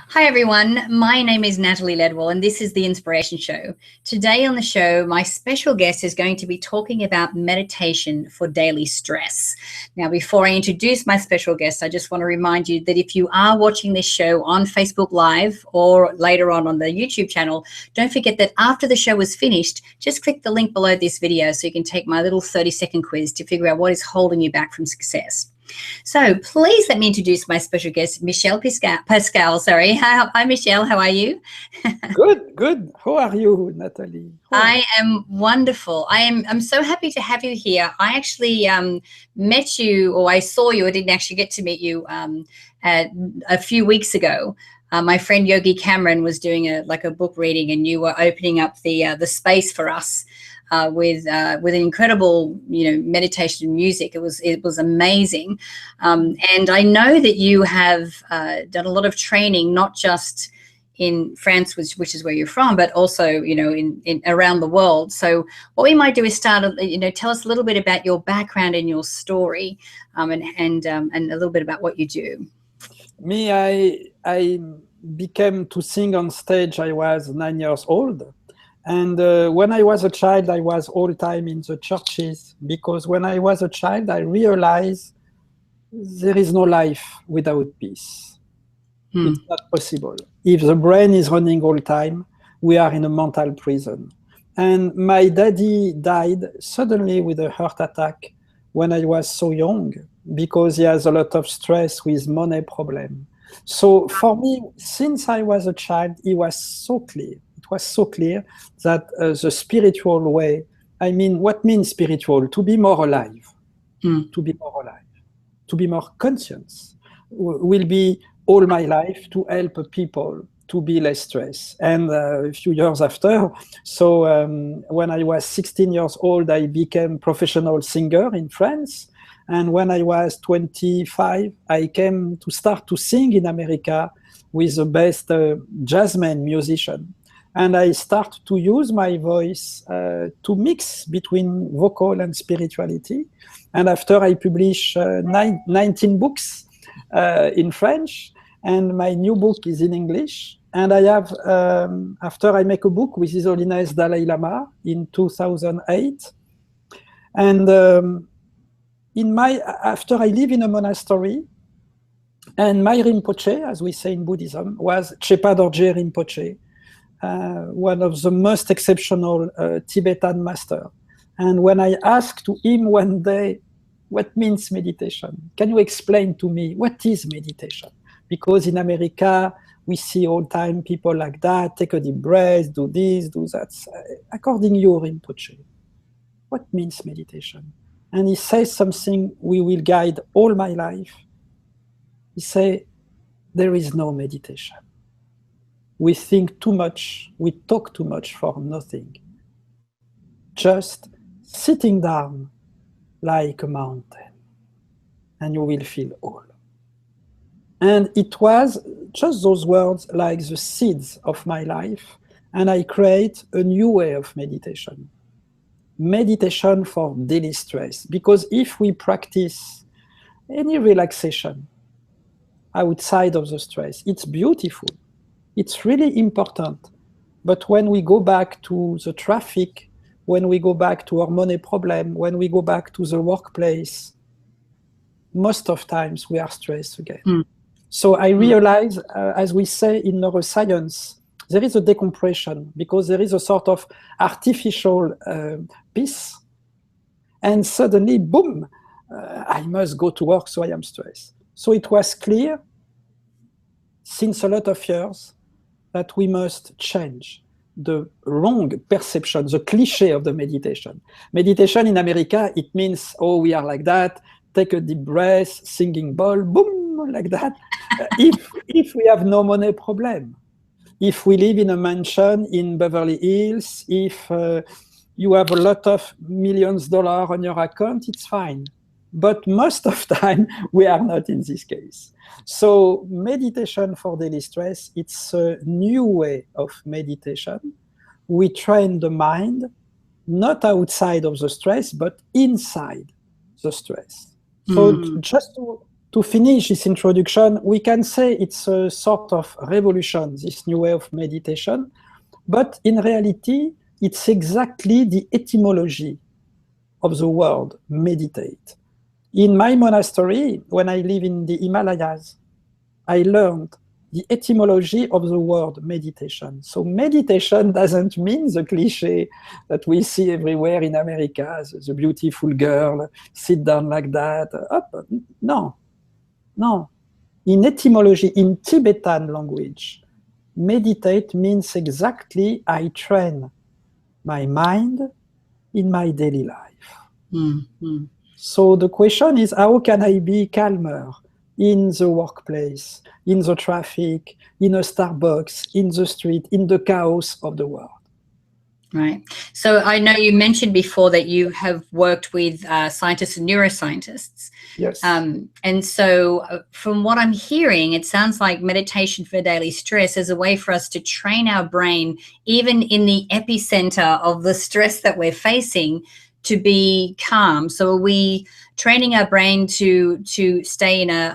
Hi everyone, my name is Natalie Ledwell and this is The Inspiration Show. Today on the show, my special guest is going to be talking about meditation for daily stress. Now, before I introduce my special guest, I just want to remind you that if you are watching this show on Facebook Live or later on the YouTube channel, don't forget that after the show is finished, just click the link below this video so you can take my little 30-second quiz to figure out what is holding you back from success. So please let me introduce my special guest, Michel Pascal. Sorry. Hi, Michel. How are you? Good. How are you, Natalie? I am wonderful. I'm so happy to have you here. I actually met you, or I saw you. I didn't actually get to meet you a few weeks ago. My friend Yogi Cameron was doing a book reading, and you were opening up the space for us with an incredible, meditation music. It was amazing, and I know that you have done a lot of training, not just in France, which is where you're from, but also in around the world. So what we might do is start, tell us a little bit about your background and your story, and a little bit about what you do. Me, I became to sing on stage. I was 9 years old. And when I was a child, I was all the time in the churches, because when I was a child, I realized there is no life without peace. It's not possible. If the brain is running all the time, we are in a mental prison. And my daddy died suddenly with a heart attack when I was so young, because he has a lot of stress with money problem. So for me, since I was a child, it was so clear. It was so clear that the spiritual way, I mean, what means spiritual? To be more alive, to be more alive, to be more conscious, will be all my life to help people to be less stressed. And a few years after, so when I was 16 years old, I became professional singer in France. And when I was 25, I came to start to sing in America with the best jazzman musician. And I start to use my voice to mix between vocal and spirituality. And after I publish 19 books in French, and my new book is in English. And I have, after I make a book with His Holiness Dalai Lama in 2008. And after I live in a monastery, and my Rinpoche, as we say in Buddhism, was Chepa Dorje Rinpoche, one of the most exceptional Tibetan master. And when I asked to him one day, what means meditation? Can you explain to me what is meditation? Because in America, we see all the time people like that, take a deep breath, do this, do that. According to you, Rinpoche, what means meditation? And he says something we will guide all my life. He says, there is no meditation. We think too much, we talk too much for nothing. Just sitting down like a mountain, and you will feel all. And it was just those words like the seeds of my life, and I create a new way of meditation. Meditation for daily stress, because if we practice any relaxation outside of the stress, it's beautiful. It's really important. But when we go back to the traffic, when we go back to our money problem, when we go back to the workplace, most of times we are stressed again. So I realize, as we say in neuroscience, there is a decompression, because there is a sort of artificial peace. And suddenly, boom, I must go to work, so I am stressed. So it was clear, since a lot of years, that we must change the wrong perception, the cliché of the meditation. Meditation in America, it means, oh, we are like that, take a deep breath, singing bowl, boom, like that. If we have no money problem, if we live in a mansion in Beverly Hills, if you have a lot of millions of dollars on your account, it's fine. But most of the time, we are not in this case. So meditation for daily stress, it's a new way of meditation. We train the mind, not outside of the stress, but inside the stress. So just to to finish this introduction, we can say it's a sort of revolution, this new way of meditation, but in reality, it's exactly the etymology of the word meditate. In my monastery, when I live in the Himalayas, I learned the etymology of the word meditation. So meditation doesn't mean the cliche that we see everywhere in America, the beautiful girl, sit down like that. Up. No, no. In etymology, in Tibetan language, meditate means exactly I train my mind in my daily life. Mm-hmm. So the question is, how can I be calmer in the workplace, in the traffic, in a Starbucks, in the street, in the chaos of the world? Right. So I know you mentioned before that you have worked with scientists and neuroscientists. Yes. And so from what I'm hearing, it sounds like meditation for daily stress is a way for us to train our brain, even in the epicenter of the stress that we're facing, to be calm. So are we training our brain to stay in a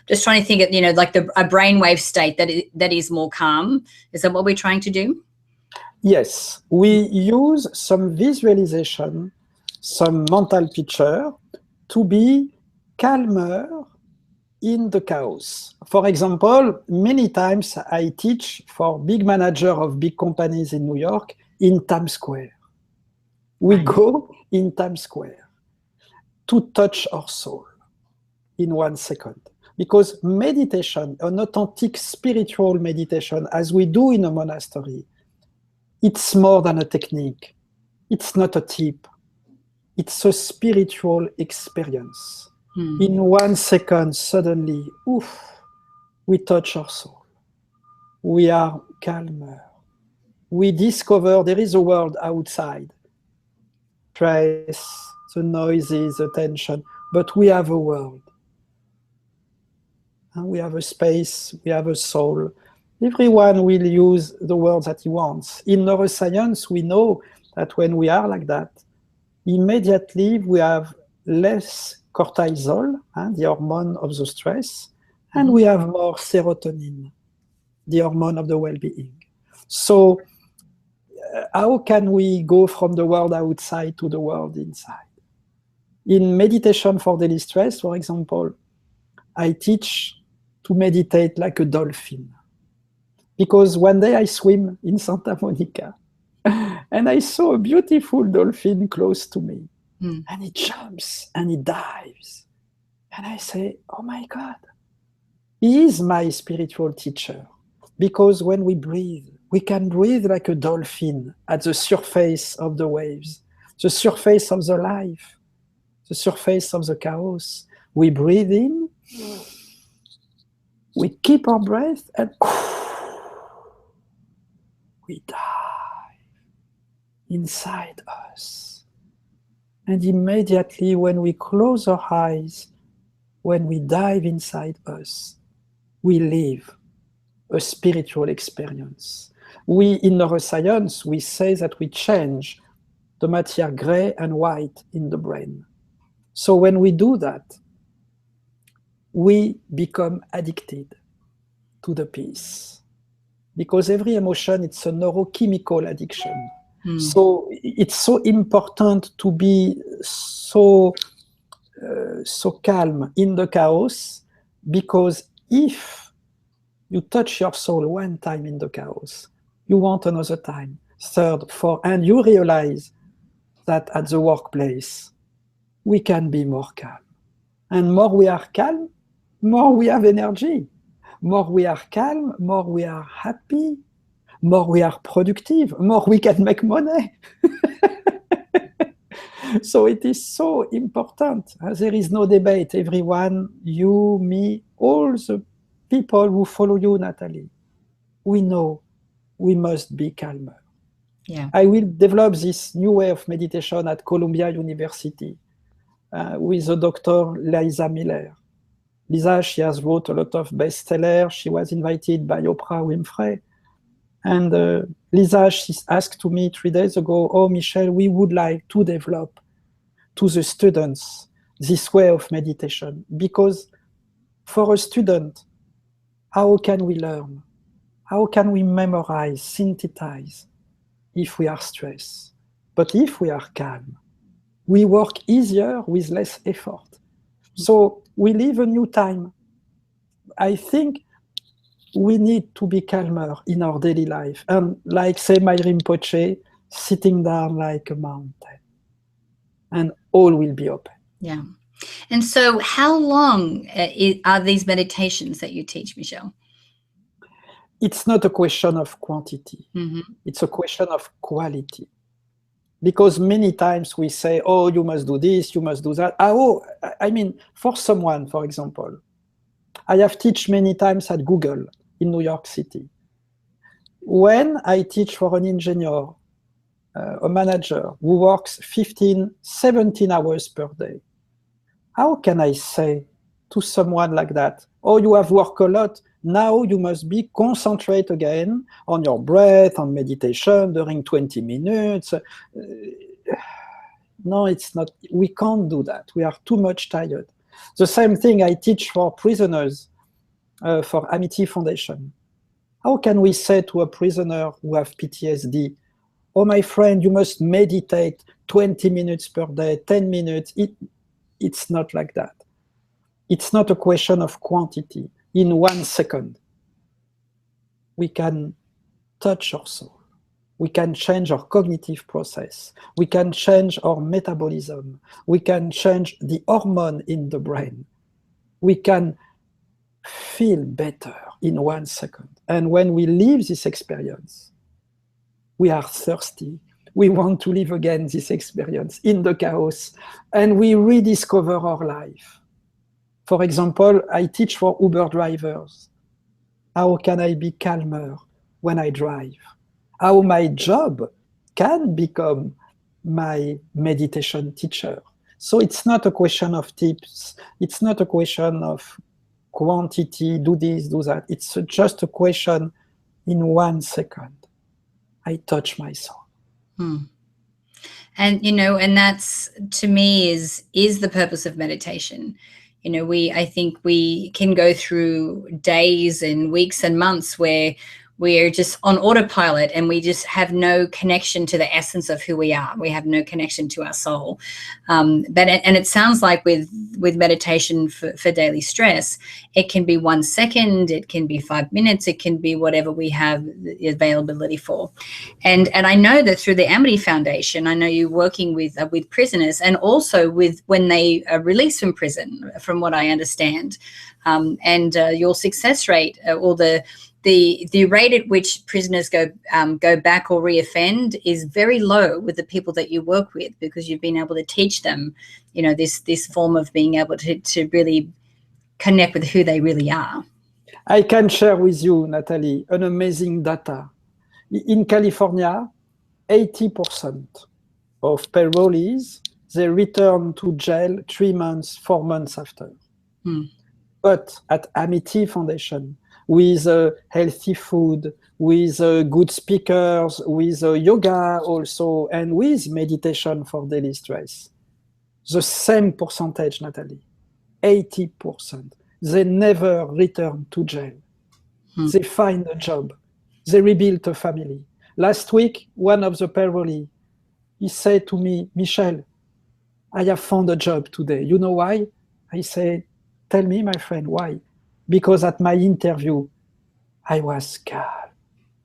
just trying to think of, like a brainwave state that is more calm? Is that what we're trying to do? Yes, we use some visualization, some mental picture to be calmer in the chaos. For example, many times I teach for big managers of big companies in New York in Times Square. We go in Times Square to touch our soul in 1 second. Because meditation, an authentic spiritual meditation, as we do in a monastery, it's more than a technique. It's not a tip. It's a spiritual experience. In 1 second, suddenly, we touch our soul. We are calmer. We discover there is a world outside. Stress, the noises, the tension, but we have a world. We have a space, we have a soul. Everyone will use the words that he wants. In neuroscience, we know that when we are like that, immediately we have less cortisol, the hormone of the stress, and we have more serotonin, the hormone of the well-being. So how can we go from the world outside to the world inside? In meditation for daily stress, for example, I teach to meditate like a dolphin. Because one day I swim in Santa Monica and I saw a beautiful dolphin close to me. And it jumps and it dives. And I say, oh my God, he is my spiritual teacher. Because when we breathe, we can breathe like a dolphin at the surface of the waves, the surface of the life, the surface of the chaos. We breathe in, we keep our breath, and we dive inside us. And immediately when we close our eyes, when we dive inside us, we live a spiritual experience. We, in neuroscience, we say that we change the matter gray and white in the brain. So when we do that, we become addicted to the peace. Because every emotion, it's a neurochemical addiction. So it's so important to be so calm in the chaos, because if you touch your soul 1 time in the chaos, you want another time, 3rd, 4th, and you realize that at the workplace, we can be more calm. And more we are calm, more we have energy. More we are calm, more we are happy, more we are productive, more we can make money. So it is so important. There is no debate. Everyone, you, me, all the people who follow you, Natalie, we know we must be calmer. Yeah. I will develop this new way of meditation at Columbia University with the Dr. Liza Miller. Lisa, she has wrote a lot of bestsellers. She was invited by Oprah Winfrey. And Lisa, she asked to me 3 days ago, oh, Michel, we would like to develop to the students this way of meditation, because for a student, how can we learn? How can we memorize, synthesize if we are stressed? But if we are calm, we work easier with less effort. So we live a new time. I think we need to be calmer in our daily life. And like say my Rinpoche, sitting down like a mountain. And all will be open. Yeah. And so how long are these meditations that you teach, Michel? It's not a question of quantity. Mm-hmm. It's a question of quality. Because many times we say, oh, you must do this, you must do that. Oh, I mean, for someone, for example, I have taught many times at Google in New York City. When I teach for an engineer, a manager who works 15, 17 hours per day, how can I say to someone like that, oh, you have worked a lot, now you must be concentrate again on your breath, on meditation during 20 minutes. No, it's not. We can't do that. We are too much tired. The same thing I teach for prisoners for Amity Foundation. How can we say to a prisoner who have PTSD, oh, my friend, you must meditate 20 minutes per day, 10 minutes. It's not like that. It's not a question of quantity. In 1 second, we can touch our soul. We can change our cognitive process. We can change our metabolism. We can change the hormone in the brain. We can feel better in 1 second. And when we live this experience, we are thirsty. We want to live again this experience in the chaos, and we rediscover our life. For example, I teach for Uber drivers. How can I be calmer when I drive? How my job can become my meditation teacher. So it's not a question of tips. It's not a question of quantity, do this, do that. It's just a question in 1 second. I touch my soul. And, and that's, to me, is the purpose of meditation. I think we can go through days and weeks and months where we're just on autopilot and we just have no connection to the essence of who we are. We have no connection to our soul. And it sounds like with meditation for daily stress, it can be 1 second, it can be 5 minutes, it can be whatever we have the availability for. And I know that through the Amity Foundation, I know you're working with prisoners and also with when they are released from prison, from what I understand. And your success rate, or the rate at which prisoners go back or reoffend is very low with the people that you work with, because you've been able to teach them, this form of being able to really connect with who they really are. I can share with you, Natalie, an amazing data. In California, 80% of parolees, they return to jail 3 months, 4 months after. But at Amity Foundation, with healthy food, with good speakers, with yoga also, and with meditation for daily stress. The same percentage, Natalie, 80%. They never return to jail. They find a job. They rebuild a family. Last week, one of the parolees, he said to me, Michel, I have found a job today. You know why? I said, tell me, my friend, why? Because at my interview, I was calm.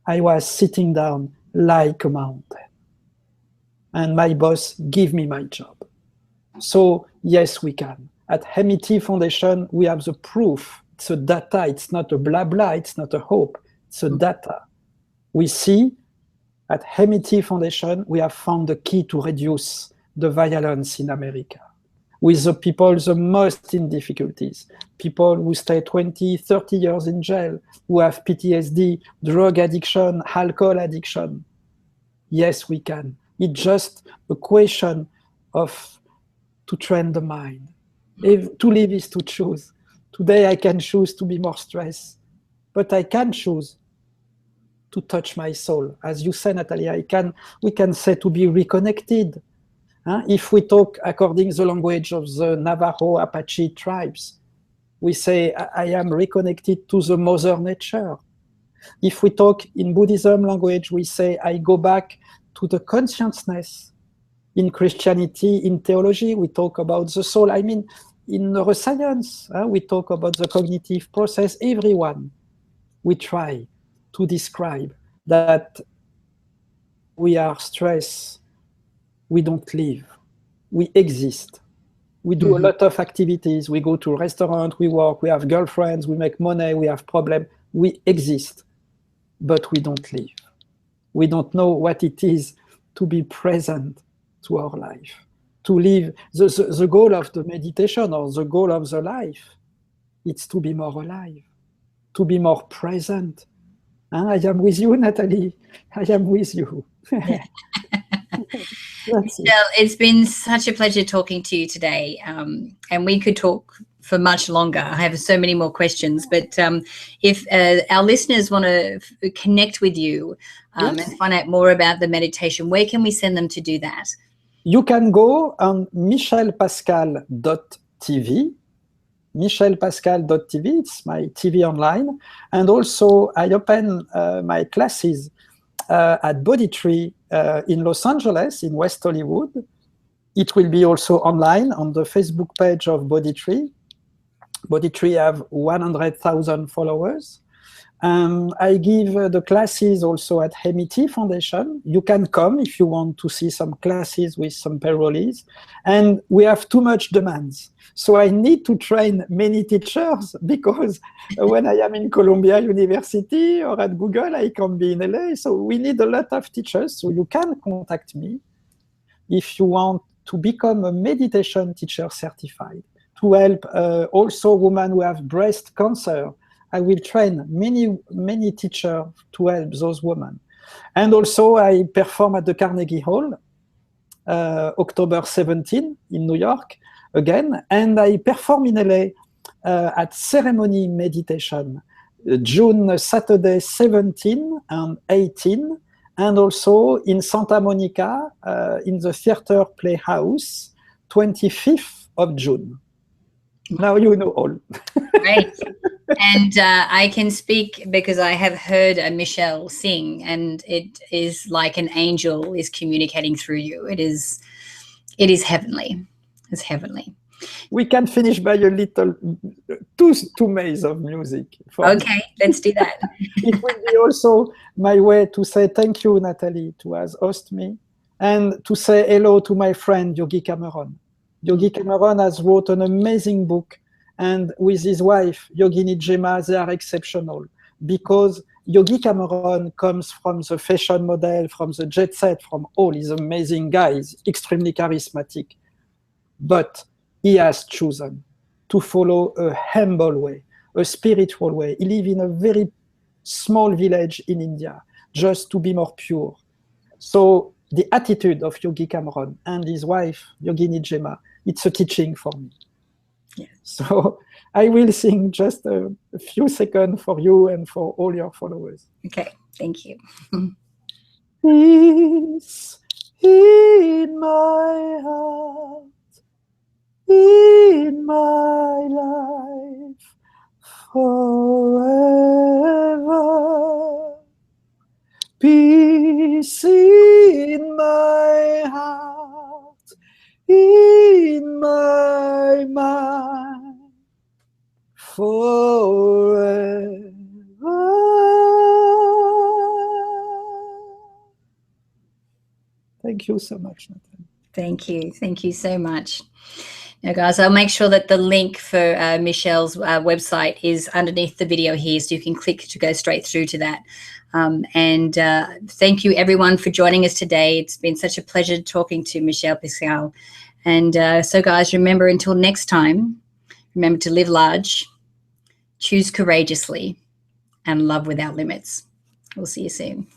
I was sitting down like a mountain. And my boss gave me my job. So yes, we can. At Amity Foundation, we have the proof. It's a data. It's not a blah, blah. It's not a hope. It's a data. We see at Amity Foundation, we have found the key to reduce the violence in America. With the people the most in difficulties, people who stay 20, 30 years in jail, who have PTSD, drug addiction, alcohol addiction. Yes, we can. It's just a question of to train the mind. If to live is to choose. Today I can choose to be more stressed, but I can choose to touch my soul. As you say, Natalia, we can say to be reconnected. If we talk according to the language of the Navajo Apache tribes, we say, I am reconnected to the mother nature. If we talk in Buddhism language, we say, I go back to the consciousness. In Christianity, in theology, we talk about the soul. I mean, in neuroscience, we talk about the cognitive process. Everyone, we try to describe that we are stressed, we don't live, we exist. We do a lot of activities. We go to a restaurant, we work, we have girlfriends, we make money, we have problems. We exist, but we don't live. We don't know what it is to be present to our life, to live. The goal of the meditation or the goal of the life, it's to be more alive, to be more present. I am with you, Natalie. I am with you. Yeah. Michel, it's been such a pleasure talking to you today, and we could talk for much longer. I have so many more questions, but if our listeners want to connect with you and find out more about the meditation, where can we send them to do that? You can go on michelpascal.tv. michelpascal.tv, it's my TV online. And also I open my classes at Body Tree in Los Angeles, in West Hollywood. It will be also online on the Facebook page of Body Tree. Body Tree have 100,000 followers. I give the classes also at MIT Foundation. You can come if you want to see some classes with some parolees. And we have too much demands. So I need to train many teachers because when I am in Columbia University or at Google, I can be in LA. So we need a lot of teachers. So you can contact me if you want to become a meditation teacher certified, to help also women who have breast cancer. I will train many teachers to help those women. And also I perform at the Carnegie Hall, October 17 in New York again. And I perform in LA at Ceremony Meditation, June, Saturday 17 and 18. And also in Santa Monica, in the Theater Playhouse, 25th of June. Now you know all. Great. And I can speak because I have heard Michel sing, and it is like an angel is communicating through you. It is heavenly. It's heavenly. We can finish by a little two maze of music. Okay, let's do that. It will be also my way to say thank you, Natalie, to have hosted me, and to say hello to my friend Yogi Cameron. Yogi Cameron has wrote an amazing book, and with his wife, Yogini Gemma, they are exceptional because Yogi Cameron comes from the fashion model, from the jet set, from all these amazing guys, extremely charismatic. But he has chosen to follow a humble way, a spiritual way. He lives in a very small village in India, just to be more pure. So the attitude of Yogi Cameron and his wife, Yogini Gemma, it's a teaching for me. Yeah. So I will sing just a few seconds for you and for all your followers. Okay, thank you. Peace in my heart, in my life, forever. Peace in my heart, in my mind, forever. Thank you so much, Natalie. Thank you. Thank you so much. Now, guys, I'll make sure that the link for Michel's website is underneath the video here, so you can click to go straight through to that. Thank you, everyone, for joining us today. It's been such a pleasure talking to Michel Pascal. And so, guys, remember, until next time, remember to live large, choose courageously, and love without limits. We'll see you soon.